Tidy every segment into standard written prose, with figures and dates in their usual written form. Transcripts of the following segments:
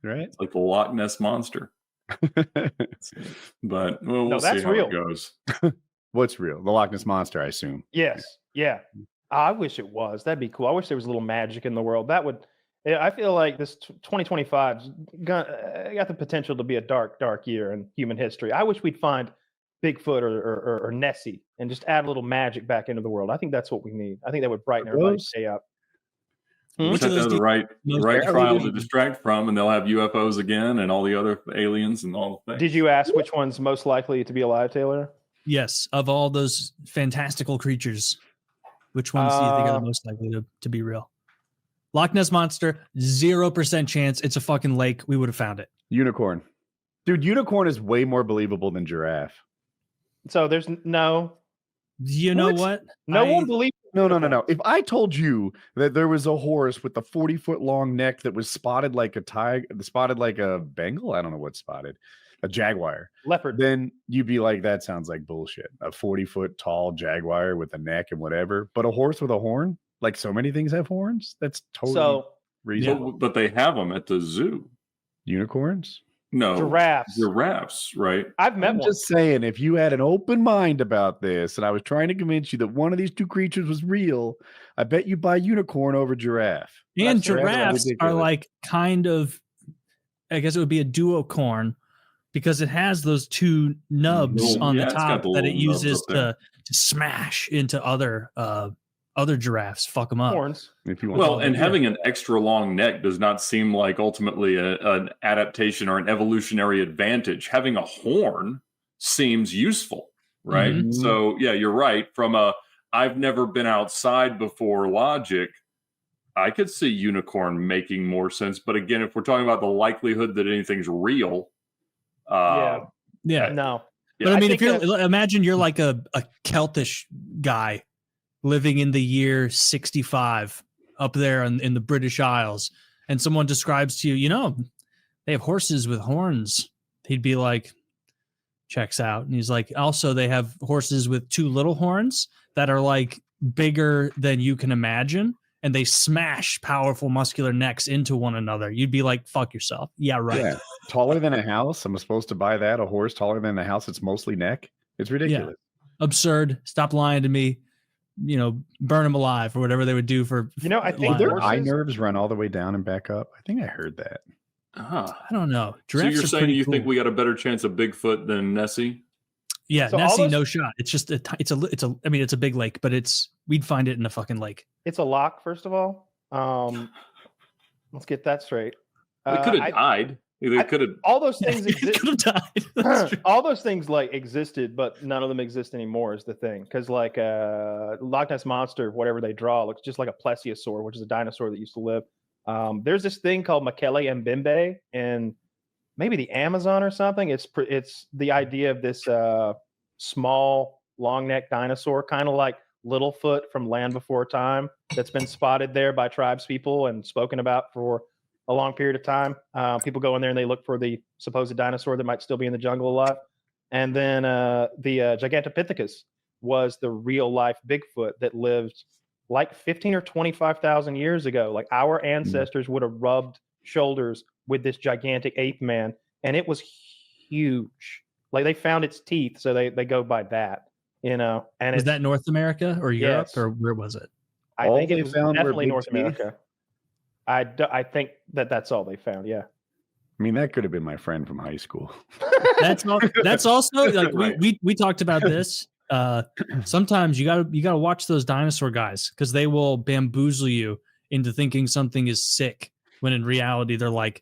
right? It's like the Loch Ness Monster. But we'll see how it goes. What's real? The Loch Ness Monster, I assume. Yes. Yeah. I wish it was. That'd be cool. I wish there was a little magic in the world. That would. I feel like this 2025 got the potential to be a dark, dark year in human history. I wish we'd find Bigfoot or Nessie and just add a little magic back into the world. I think that's what we need. I think that would brighten everybody's day up. Which is the right trial to distract from, and they'll have UFOs again and all the other aliens and all the things. Did you ask which one's most likely to be alive, Taylor? Yes, of all those fantastical creatures, which ones do you think are the most likely to be real? Loch Ness Monster, 0% chance. It's a fucking lake. We would have found it. Unicorn. Dude, unicorn is way more believable than giraffe. So there's no... You know what? No one believes... No. If I told you that there was a horse with a 40-foot long neck that was spotted like a tiger, spotted like a Bengal, I don't know what's spotted, a jaguar, leopard, then you'd be like, that sounds like bullshit. A 40-foot tall jaguar with a neck and whatever. But a horse with a horn, like so many things have horns, that's totally reasonable. But they have them at the zoo. Unicorns? No, giraffes, right? I've met one. Just saying, if you had an open mind about this, and I was trying to convince you that one of these two creatures was real, I bet you buy unicorn over giraffe. And giraffes are like kind of, I guess it would be a duocorn because it has those two nubs on the top that it uses to smash into other giraffes, fuck them up. Horns. If you want and having an extra long neck does not seem like ultimately an adaptation or an evolutionary advantage. Having a horn seems useful, right? Mm-hmm. So yeah, you're right. From a I've never been outside before logic, I could see unicorn making more sense. But again, if we're talking about the likelihood that anything's real, no. But I mean, if you're imagine you're like a Celtish guy living in the year 65 up there in the British Isles, and someone describes to you, they have horses with horns. He'd be like, checks out. And he's like, also, they have horses with two little horns that are like bigger than you can imagine. And they smash powerful muscular necks into one another. You'd be like, fuck yourself. Yeah, right. Yeah. Taller than a house. I'm supposed to buy that. A horse taller than a house. It's mostly neck. It's ridiculous. Yeah. Absurd. Stop lying to me. Burn them alive or whatever they would do for. I think their eye nerves run all the way down and back up. I think I heard that. I don't know. Giraffes so you're saying you think we got a better chance of Bigfoot than Nessie? Yeah, so Nessie, no shot. It's just it's a big lake, but we'd find it in a fucking lake. It's a lock, first of all. Let's get that straight. They could have died. They could have. All those things could have died. All those things existed, but none of them exist anymore. Is the thing, because Loch Ness Monster, whatever they draw, looks just like a plesiosaur, which is a dinosaur that used to live. There's this thing called Mekele Mbembe in maybe the Amazon or something. It's the idea of this small, long neck dinosaur, kind of like Littlefoot from Land Before Time, that's been spotted there by tribespeople and spoken about for a long period of time. People go in there and they look for the supposed dinosaur that might still be in the jungle alive. And then the Gigantopithecus was the real life Bigfoot that lived like 15 or 25,000 years ago. Like our ancestors would have rubbed shoulders with this gigantic ape man, and it was huge. Like they found its teeth, so they go by that, And was that North America or Europe or where was it? I think it was definitely North America. I think that's all they found. Yeah. I mean, that could have been my friend from high school. That's also like right. we talked about this. Sometimes you gotta watch those dinosaur guys because they will bamboozle you into thinking something is sick when in reality they're like,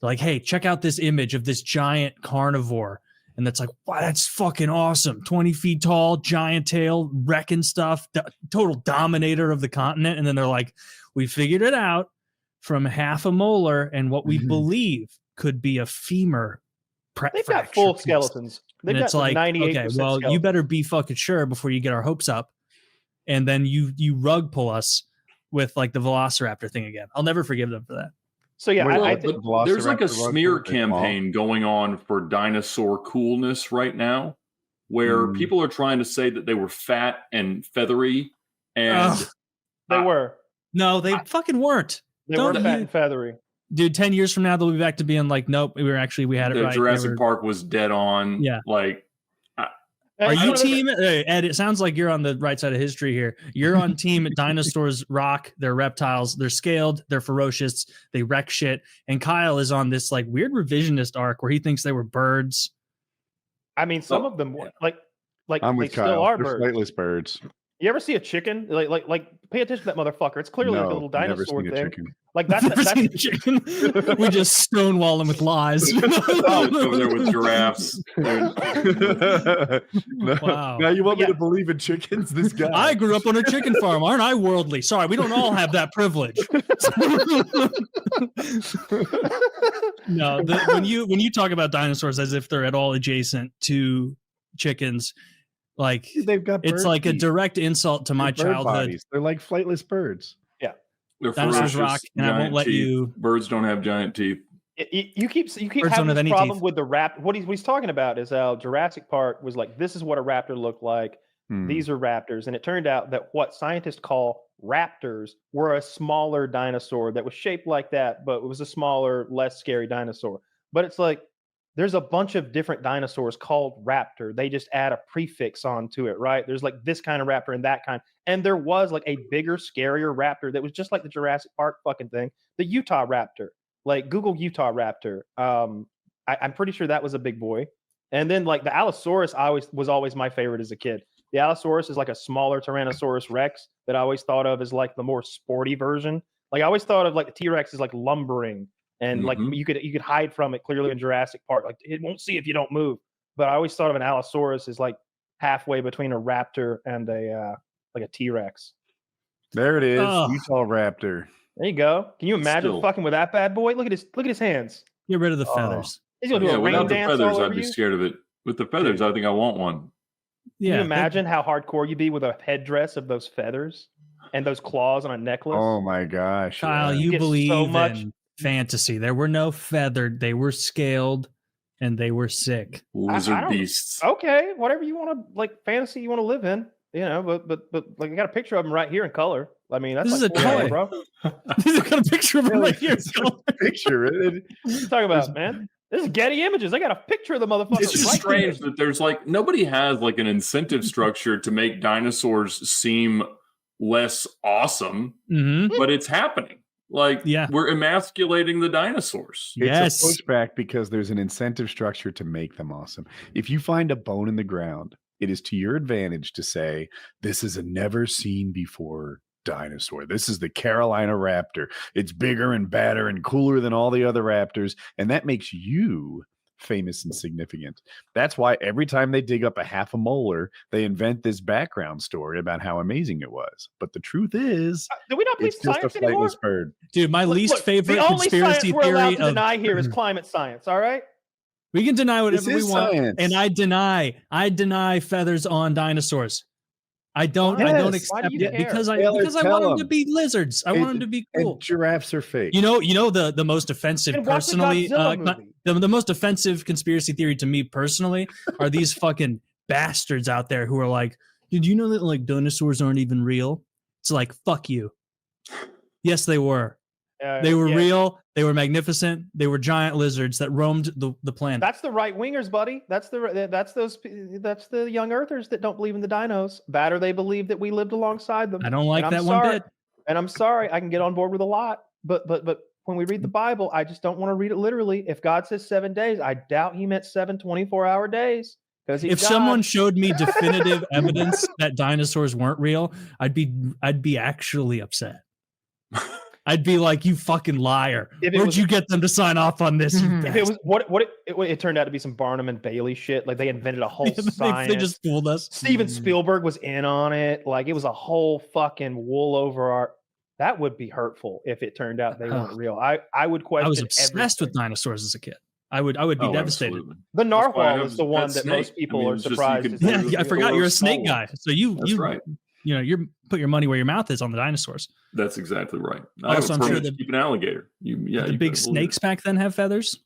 hey, check out this image of this giant carnivore. And that's like, wow, that's fucking awesome. 20 feet tall, giant tail, wrecking stuff, total dominator of the continent. And then they're like, we figured it out from half a molar and what we believe could be a femur. They've got full skeletons. And it's like, okay, well, skeleton. You better be fucking sure before you get our hopes up. And then you rug pull us with like the Velociraptor thing again. I'll never forgive them for that. So yeah, I think there's like a smear campaign going on for dinosaur coolness right now, where people are trying to say that they were fat and feathery, and they were. No, they fucking weren't. They were fat and feathery. dude, 10 years from now, they'll be back to being like, nope, we had it right. Jurassic Park was dead on. Yeah. Like, are you team Ed? It sounds like you're on the right side of history here. You're on team dinosaurs rock. They're reptiles. They're scaled. They're ferocious. They wreck shit. And Kyle is on this like weird revisionist arc where he thinks they were birds. I mean, some of them like I'm with they Kyle. still are They're birds. flightless birds. You ever see a chicken? Like, pay attention to that motherfucker. It's clearly like a little dinosaur never seen thing. A chicken. Like that's a chicken. We just stonewall him with lies. Over there with giraffes. Wow. Now you want me to believe in chickens? This guy. I grew up on a chicken farm. Aren't I worldly? Sorry, we don't all have that privilege. No, when you talk about dinosaurs as if they're at all adjacent to chickens, like they've got it's like a direct insult to my childhood. Bodies. They're like flightless birds. Yeah, they're dinosaurs rock, and I won't let teeth. you. Birds don't have giant teeth. You keep having this problem with the raptor. What he's talking about is how Jurassic Park was like, this is what a raptor looked like. These are raptors, and it turned out that what scientists call raptors were a smaller dinosaur that was shaped like that, but it was a smaller, less scary dinosaur. But it's like there's a bunch of different dinosaurs called raptor. They just add a prefix onto it, right? There's like this kind of raptor and that kind. And there was like a bigger, scarier raptor that was just like the Jurassic Park fucking thing, the Utah raptor. Like Google Utah raptor. I'm pretty sure that was a big boy. And then like the Allosaurus was always my favorite as a kid. The Allosaurus is like a smaller Tyrannosaurus Rex that I always thought of as like the more sporty version. Like I always thought of like the T-Rex as like lumbering. And like you could hide from it clearly in Jurassic Park. Like it won't see if you don't move. But I always thought of an Allosaurus as like halfway between a raptor and a T-Rex. There it is, Utah raptor. There you go. Can you imagine fucking with that bad boy? Look at his hands. Get rid of the feathers. He's gonna do a rain dance feathers, all over I'd be you. scared of it. With the feathers, I think I want one. Yeah. Can you imagine how hardcore you'd be with a headdress of those feathers and those claws on a necklace? Oh my gosh. Kyle, you believe so much in fantasy. There were no feathered, they were scaled and they were sick. Lizard beasts. Okay, whatever you want to like fantasy you want to live in, you know, but like I got a picture of them right here in color. I mean, that's this like is a toy, bro. I got a picture of him right here. Picture it. What are you talking about, man? This is Getty Images. I got a picture of the motherfucker. It's just strange that there's like nobody has like an incentive structure to make dinosaurs seem less awesome, but it's happening. Like we're emasculating the dinosaurs. It's a pushback because there's an incentive structure to make them awesome. If you find a bone in the ground, it is to your advantage to say, this is a never seen before dinosaur. This is the Carolina raptor. It's bigger and badder and cooler than all the other raptors. And that makes you famous and significant. That's why every time they dig up a half a molar, they invent this background story about how amazing it was. But the truth is, do we not believe it's just a flightless bird. Dude, my least favorite conspiracy we're theory allowed to deny here is climate science. All right. We can deny whatever we want. Science. And I deny feathers on dinosaurs. I don't accept it because I want them to be lizards. I want them to be cool. And giraffes are fake. You know the most offensive personally, the most offensive conspiracy theory to me personally are these fucking bastards out there who are like, did you know that like dinosaurs aren't even real? It's like, fuck you. Yes, they were. They were real. They were magnificent. They were giant lizards that roamed the planet. That's the right wingers, buddy. That's the young earthers that don't believe in the dinos. That or they believe that we lived alongside them. I don't like that one bit. And I'm sorry, I can get on board with a lot. But when we read the Bible, I just don't want to read it literally. If God says 7 days, I doubt he meant 7 24-hour days. If someone showed me definitive evidence that dinosaurs weren't real, I'd be actually upset. I'd be like, you fucking liar. Where'd you get them to sign off on this? If it was it turned out to be some Barnum and Bailey shit. Like they invented a whole science. They just fooled us. Steven Spielberg was in on it. Like it was a whole fucking wool over our. That would be hurtful if it turned out they weren't real. I would question. I was obsessed with dinosaurs as a kid. I would be devastated. Absolutely. The narwhal is the one that most people are surprised. I forgot you're a snake guy. So That's right. You put your money where your mouth is on the dinosaurs. That's exactly right. Also, I'm sure keep an alligator. The big snakes back then have feathers.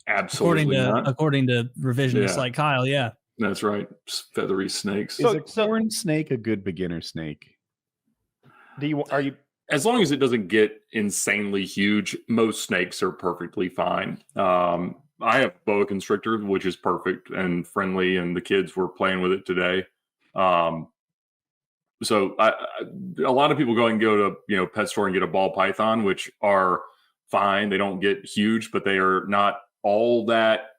Absolutely according to revisionists like Kyle. Yeah, that's right. Feathery snakes. Is a corn snake a good beginner snake? Are you as long as it doesn't get insanely huge, most snakes are perfectly fine. I have boa constrictor, which is perfect and friendly, and the kids were playing with it today. So a lot of people go to pet store and get a ball python, which are fine. They don't get huge, but they are not all that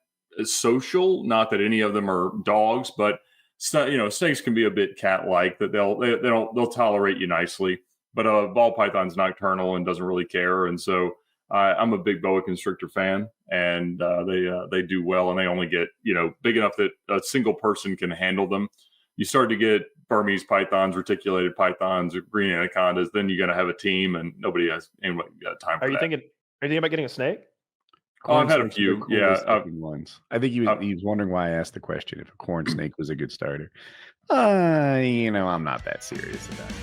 social. Not that any of them are dogs, but snakes can be a bit cat-like. That they'll tolerate you nicely. But a ball python's nocturnal and doesn't really care, and so I'm a big boa constrictor fan, and they do well, and they only get big enough that a single person can handle them. You start to get Burmese pythons, reticulated pythons, green anacondas, then you're going to have a team, and nobody has anybody got time for that. Are you thinking about getting a snake? Oh, I've had a few. Yeah, ones. I think he was wondering why I asked the question if a corn snake was a good starter. I'm not that serious about it.